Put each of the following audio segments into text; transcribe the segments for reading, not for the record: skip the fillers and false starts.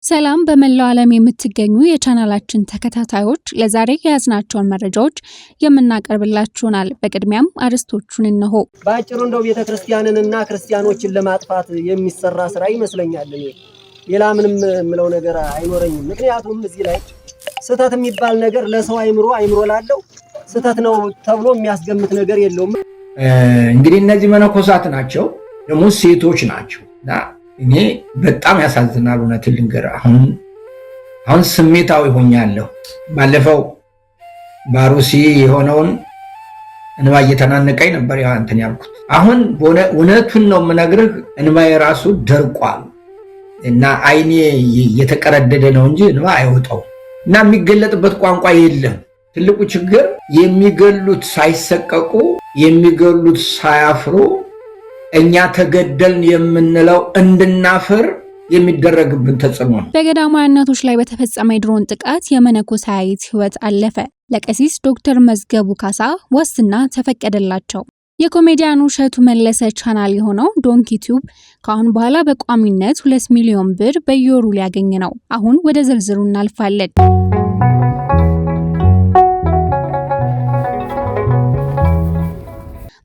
ሰላም በመላው ዓለም የምትገኙ የቻናላችን ተከታታዮች ለዛሬ ያዝናቸውን መረጃዎች የምናቀርብላችሁናል። በቅድሚያም አርስቶቹን እነሆ። ባጭሩ እንደው ቤተክርስቲያንንና ክርስቲያኖችን ለማጥፋት የሚሰራ ስራ ይመስለኛል። ሌላ ምንም ምለው ነገር አይኖረኝም። ምክንያቱም እዚህ ላይ ስተት የሚባል ነገር ለሰው አይምሮ ላለው ስተት ነው ተብሎ የሚያስገምት ነገር የለውም። እንግዲህ እነዚህ መነኮሳት ናቸው፣ ደግሞ ሴቶች ናቸውና እኔ በጣም ያሳዝናል። እውነትን ልንገር፣ አሁን ስሜታዊ ሆኛለሁ። ባለፈው ባሩሲ የሆነውን እንባ እየተናነቀኝ ነበር እንትን ያልኩት። አሁን እውነቱን ነው የምነግርህ፣ እንባዬ ራሱ ደርቋል እና አይኔ እየተቀረደደ ነው እንጂ እንባ አይወጣው እና የሚገለጥበት ቋንቋ የለም። ትልቁ ችግር የሚገሉት ሳይሰቀቁ የሚገሉት ሳያፍሩ እኛ ተገደልን የምንለው እንድናፍር የሚደረግብን ተጽዕኖ ነው። በገዳማውያን እናቶች ላይ በተፈጸመ የድሮን ጥቃት የመነኮሳይት ሕይወት አለፈ። ለቀሲስ ዶክተር መዝገቡ ካሳ ዋስትና ተፈቀደላቸው። የኮሜዲያኑ እሸቱ መለሰ ቻናል የሆነው ዶንኪ ቲዩብ ከአሁን በኋላ በቋሚነት 2 ሚሊዮን ብር በየወሩ ሊያገኝ ነው። አሁን ወደ ዝርዝሩ እናልፋለን።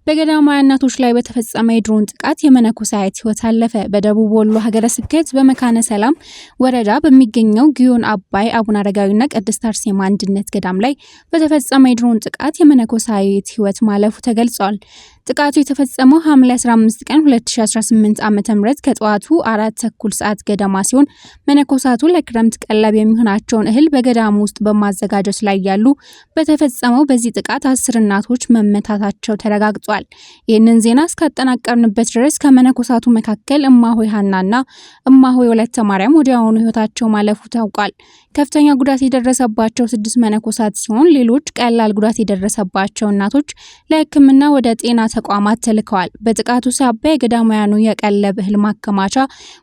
በገዳማውያን እናቶች ላይ በተፈጸመ የድሮን ጥቃት የመነኮሳይት ሕይወት አለፈ። በደቡብ ወሎ ሀገረ ስብከት በመካነ ሰላም ወረዳ በሚገኘው ግዮን አባይ አቡነ አረጋዊና ቅድስት አርሴማ አንድነት ገዳም ላይ በተፈጸመ የድሮን ጥቃት የመነኮሳይት ሕይወት ማለፉ ተገልጿል። ጥቃቱ የተፈጸመው ሐምሌ 15 ቀን 2018 ዓ.ም ከጠዋቱ 4:30 ሰዓት ገደማ ሲሆን መነኮሳቱ ለክረምት ቀለብ የሚሆናቸውን እህል በገዳሙ ውስጥ በማዘጋጀት ላይ ያሉ በተፈጸመው በዚህ ጥቃት 10 እናቶች መመታታቸው ተረጋግጧል። ይህንን ዜና እስካጠናቀርንበት ድረስ ከመነኮሳቱ መካከል እማሆይ ሀናና እማሆይ ወለተ ማርያም ወዲያውኑ ሕይወታቸው ማለፉ ታውቋል። ከፍተኛ ጉዳት የደረሰባቸው 6 መነኮሳት ሲሆን ሌሎች ቀላል ጉዳት የደረሰባቸው እናቶች ለሕክምና ወደ ጤና ተቋማት ተልከዋል። በጥቃቱ ሳቢያ የገዳማውያኑ የቀለብ እህል ማከማቻ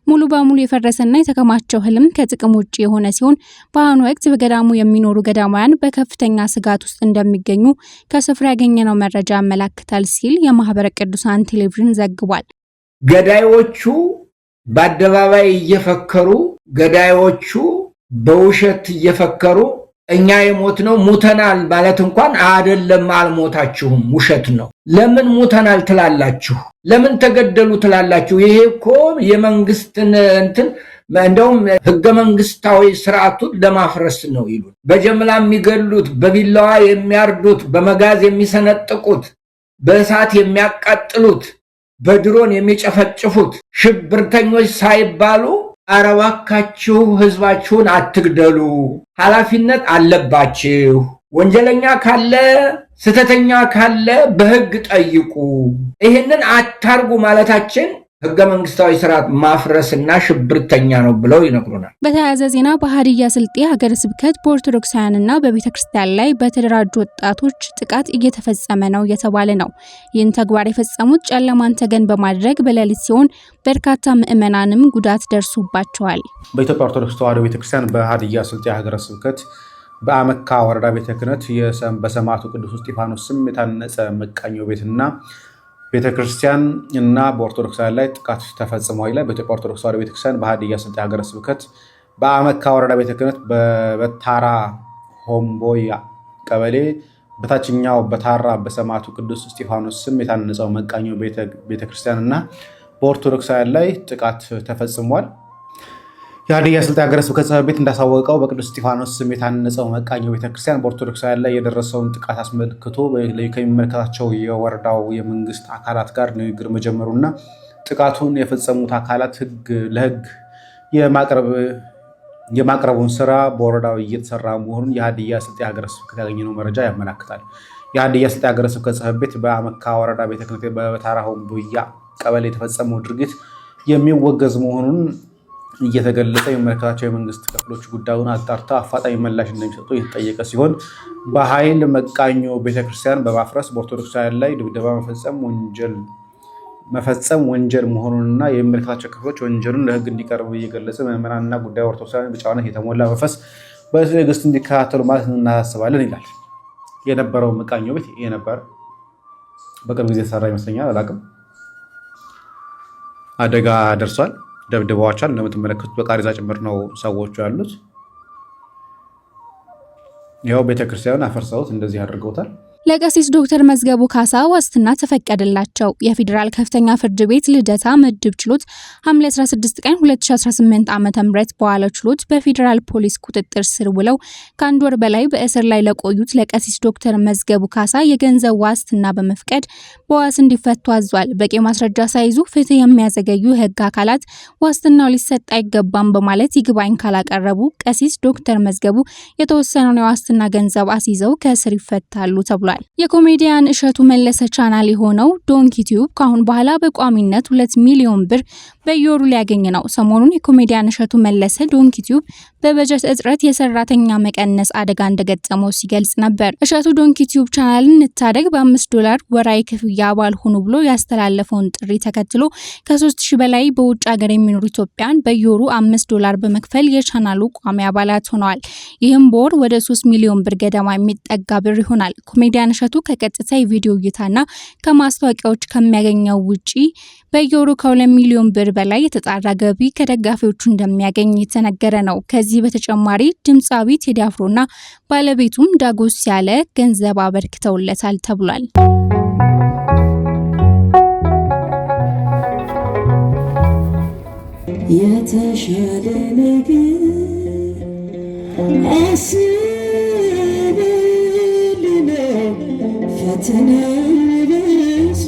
ሙሉ በሙሉ የፈረሰና የተከማቸው እህልም ከጥቅም ውጭ የሆነ ሲሆን በአሁኑ ወቅት በገዳሙ የሚኖሩ ገዳማውያን በከፍተኛ ስጋት ውስጥ እንደሚገኙ ከስፍራ ያገኘነው መረጃ ያመለክታል ሲል የማህበረ ቅዱሳን ቴሌቪዥን ዘግቧል። ገዳዮቹ በአደባባይ እየፈከሩ ገዳዮቹ በውሸት እየፈከሩ እኛ የሞትነው ሙተናል ማለት እንኳን አይደለም፣ አልሞታችሁም፣ ውሸት ነው። ለምን ሙተናል ትላላችሁ? ለምን ተገደሉ ትላላችሁ? ይሄ እኮ የመንግስትን እንደውም ህገ መንግስታዊ ስርዓቱን ለማፍረስ ነው ይሉ። በጀምላ የሚገሉት፣ በቢላዋ የሚያርዱት፣ በመጋዝ የሚሰነጥቁት፣ በእሳት የሚያቃጥሉት፣ በድሮን የሚጨፈጭፉት ሽብርተኞች ሳይባሉ ኧረ እባካችሁ ህዝባችሁን አትግደሉ፣ ኃላፊነት አለባችሁ፣ ወንጀለኛ ካለ ስተተኛ ካለ በህግ ጠይቁ፣ ይህንን አታርጉ ማለታችን ህገ መንግስታዊ ስርዓት ማፍረስና ሽብርተኛ ነው ብለው ይነግሩናል። በተያያዘ ዜና በሀዲያ ስልጤ ሀገረ ስብከት በኦርቶዶክሳውያንና በቤተክርስቲያን ላይ በተደራጁ ወጣቶች ጥቃት እየተፈጸመ ነው እየተባለ ነው። ይህን ተግባር የፈጸሙት ጨለማን ተገን በማድረግ በሌሊት ሲሆን በርካታ ምዕመናንም ጉዳት ደርሶባቸዋል። በኢትዮጵያ ኦርቶዶክስ ተዋሕዶ ቤተክርስቲያን በሀዲያ ስልጤ ሀገረ ስብከት በአመካ ወረዳ ቤተ ክህነት በሰማዕቱ ቅዱስ እስጢፋኖስ ስም የታነጸ መቃኞ ቤትና ቤተክርስቲያን እና በኦርቶዶክሳውያን ላይ ጥቃት ተፈጽሟል ይላል። በኢትዮጵያ ኦርቶዶክስ ተዋሕዶ ቤተክርስቲያን በሀዲያ ስልጤ ሀገረ ስብከት በአመካ ወረዳ ቤተ ክህነት በታራ ሆምቦያ ቀበሌ በታችኛው በታራ በሰማዕቱ ቅዱስ እስጢፋኖስ ስም የታነጸው መቃኞ ቤተክርስቲያን እና በኦርቶዶክሳውያን ላይ ጥቃት ተፈጽሟል። የሀዲያ ስልጤ ሀገረ ስብከት ጽሕፈት ቤት እንዳሳወቀው በቅዱስ እስጢፋኖስ ስም የታነጸው መቃኞ ቤተክርስቲያን በኦርቶዶክሳውያን ላይ የደረሰውን ጥቃት አስመልክቶ ከሚመለከታቸው የወረዳው የመንግስት አካላት ጋር ንግግር መጀመሩና ጥቃቱን የፈጸሙት አካላት ለህግ የማቅረቡን ስራ በወረዳው እየተሰራ መሆኑን የሀዲያ ስልጤ ሀገረ ስብከት ያገኘነው መረጃ ያመለክታል። የሀዲያ ስልጤ ሀገረ ስብከት ጽሕፈት ቤት በአመካ ወረዳ ቤተ ክህነት በታራ ሆምቦያ ቀበሌ የተፈጸመው ድርጊት የሚወገዝ መሆኑን እየተገለጸ የሚመለከታቸው የመንግስት ክፍሎች ጉዳዩን አጣርተው አፋጣኝ ምላሽ እንደሚሰጡ የተጠየቀ ሲሆን በኃይል መቃኞ ቤተክርስቲያን በማፍረስ በኦርቶዶክሳውያን ላይ ድብደባ መፈጸም ወንጀል መሆኑንና የሚመለከታቸው ክፍሎች ወንጀሉን ለህግ እንዲቀርቡ እየገለጸ ምዕመናንና ጉዳዩ ኦርቶዶክሳውያን በጨዋነት የተሞላ መንፈስ በትዕግስት እንዲከታተሉ ማለት እናሳስባለን ይላል። የነበረው መቃኞ ቤት የነበረ በቅርብ ጊዜ ተሰራ ይመስለኛል፣ አላውቅም። አደጋ ደርሷል። ደብድበዋቸዋል። እንደምትመለከቱት በቃሬዛ ጭምር ነው ሰዎቹ ያሉት። ያው ቤተክርስቲያኑን አፈርሰውት እንደዚህ አድርገውታል። ለቀሲስ ዶክተር መዝገቡ ካሳ ዋስትና ተፈቀደላቸው። የፌዴራል ከፍተኛ ፍርድ ቤት ልደታ ምድብ ችሎት ሐምሌ 16 ቀን 2018 ዓ.ም በዋለው ችሎት በፌዴራል ፖሊስ ቁጥጥር ስር ውለው ከአንድ ወር በላይ በእስር ላይ ለቆዩት ለቀሲስ ዶክተር መዝገቡ ካሳ የገንዘብ ዋስትና በመፍቀድ በዋስ እንዲፈቱ አዟል። በቂ ማስረጃ ሳይዙ ፍትህ የሚያዘገዩ የህግ አካላት ዋስትናው ሊሰጥ አይገባም በማለት ይግባኝ ካላቀረቡ ቀሲስ ዶክተር መዝገቡ የተወሰነውን የዋስትና ገንዘብ አስይዘው ከእስር ይፈታሉ ተብሏል። የኮሜዲያን እሸቱ መለሰ ቻናል የሆነው ዶንኪ ቲዩብ ካሁን በኋላ በቋሚነት 2 ሚሊዮን ብር በየወሩ ሊያገኝ ነው። ሰሞኑን የኮሜዲያን እሸቱ መለሰ ዶንኪ ቲዩብ በበጀት እጥረት የሰራተኛ መቀነስ አደጋ እንደገጠመው ሲገልጽ ነበር። እሸቱ ዶንኪ ቲዩብ ቻናልን እንታደግ $5 ወራዊ ክፍያ አባል ሆኑ ብሎ ያስተላለፈውን ጥሪ ተከትሎ ከ3000 በላይ በውጭ ሀገር የሚኖሩ ኢትዮጵያን በየወሩ $5 በመክፈል የቻናሉ ቋሚ አባላት ሆነዋል። ይህም በወር ወደ 3 ሚሊዮን ብር ገደማ የሚጠጋ ብር ይሆናል። ኮሜዲያን እሸቱ ከቀጥታ የቪዲዮ እይታና ከማስታወቂያዎች ከሚያገኘው ውጪ በየወሩ ከ2 ሚሊዮን ብር በላይ የተጣራ ገቢ ከደጋፊዎቹ እንደሚያገኝ የተነገረ ነው። ከዚህ በተጨማሪ ድምፃዊ ቴዲ አፍሮና ባለቤቱም ዳጎስ ያለ ገንዘብ አበርክተውለታል ተብሏል። የተሻለ ነገር ፈተና በዛ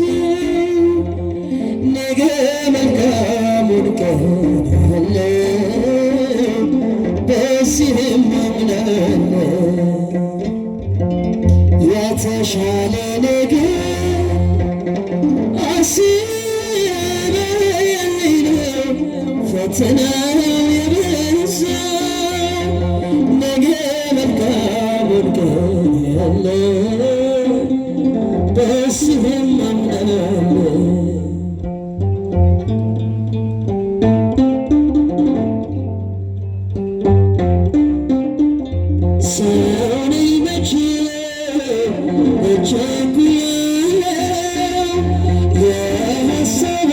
ነገ መልካሙን ቀን አለ በዚህም አምናለሁ የተሻለ ነገር አስበኝ ፈተና የበዛ ነገ መልካሙን ቀን አለ በስህም አምናለሁ ሰው ነኝ መቼ እቸኩያለሁ የሀሳቤን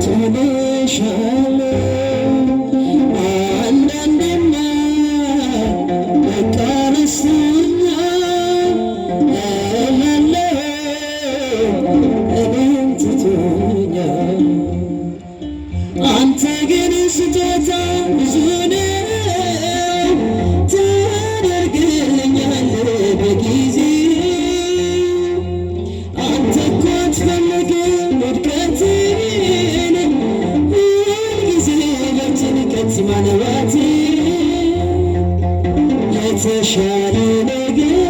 ትንሻለሁ አንዳንዴማ በቃ ረሳኝ አንተ ግን ስጦታ ብዙ ነው ታደርግልኛለህ በጊዜ አንተ እኮ አትፈልግም ውድቀቴን ሁልጊዜ በጭንቀት ማነባቴ የተሻለ ነገር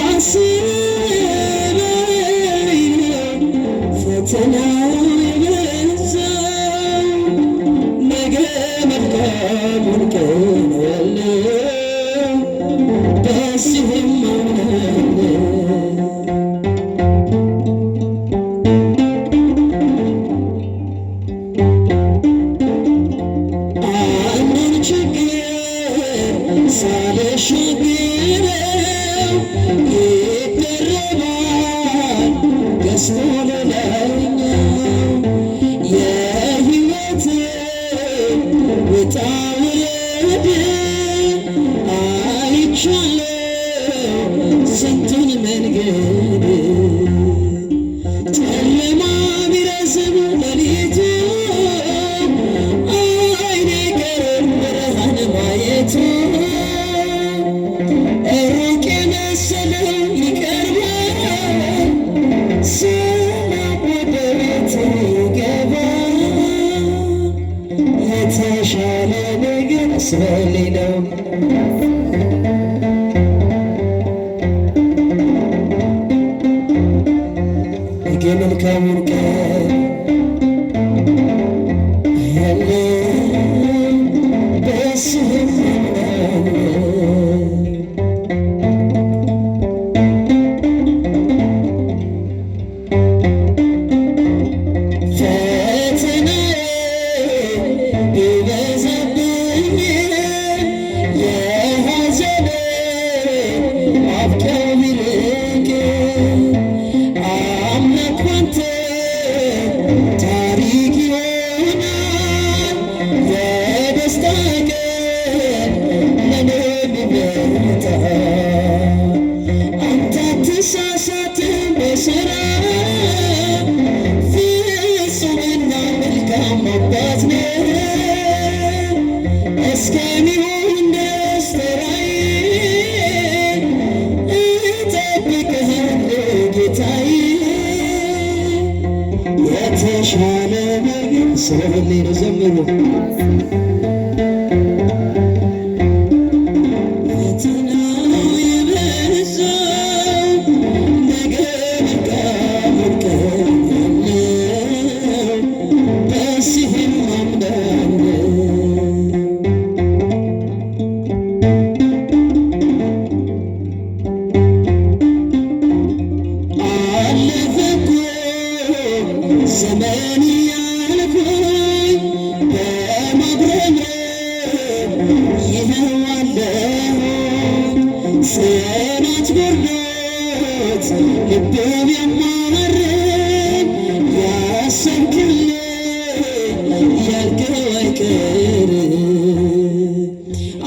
አስበኝ ፈተና መልካሙን ቀን አለ በዚህም አምናለሁ አንድን ችግር ሳልሻገረው ይደረባል ገዝቶ ሌላኛው የህይወት ውጣ ውረድ አይቻለሁ ስንቱን መንገድ ጨለማ ቢረዝም ሌሊቱ አይኔ ቀረብ ብርሃን ማየቱ ሩቅ የመሰለው ይቀርባል ሰላም ወደ ቤት ይገባል የተሻለ ነገር ስለሌለው መልካሙን ቀን ያለ በስህም ጌታ አንተ አትሳሳትም በሥራ ፍጹምና መልካም አባት ነህ እስከሚሆን ድረስ ተራዬ እጠብቅሃለሁ ጌታዬ የተሻለ ነገር ስለሌለ ነው ዘምሩ ዘመን ያልኩኝ በማጉረምረም ይኸው አለሁኝ ጽናት ጎድሎት ልቤን ያማረኝ ያሰብክልኝ ያልከው አይቀርም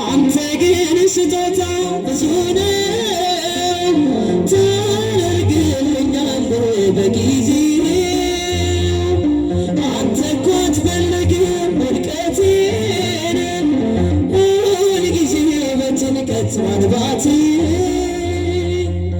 አንተ ግን ስጦታ ብዙ ነው ታደርግልኛለህ በጊዜ ማንባቴ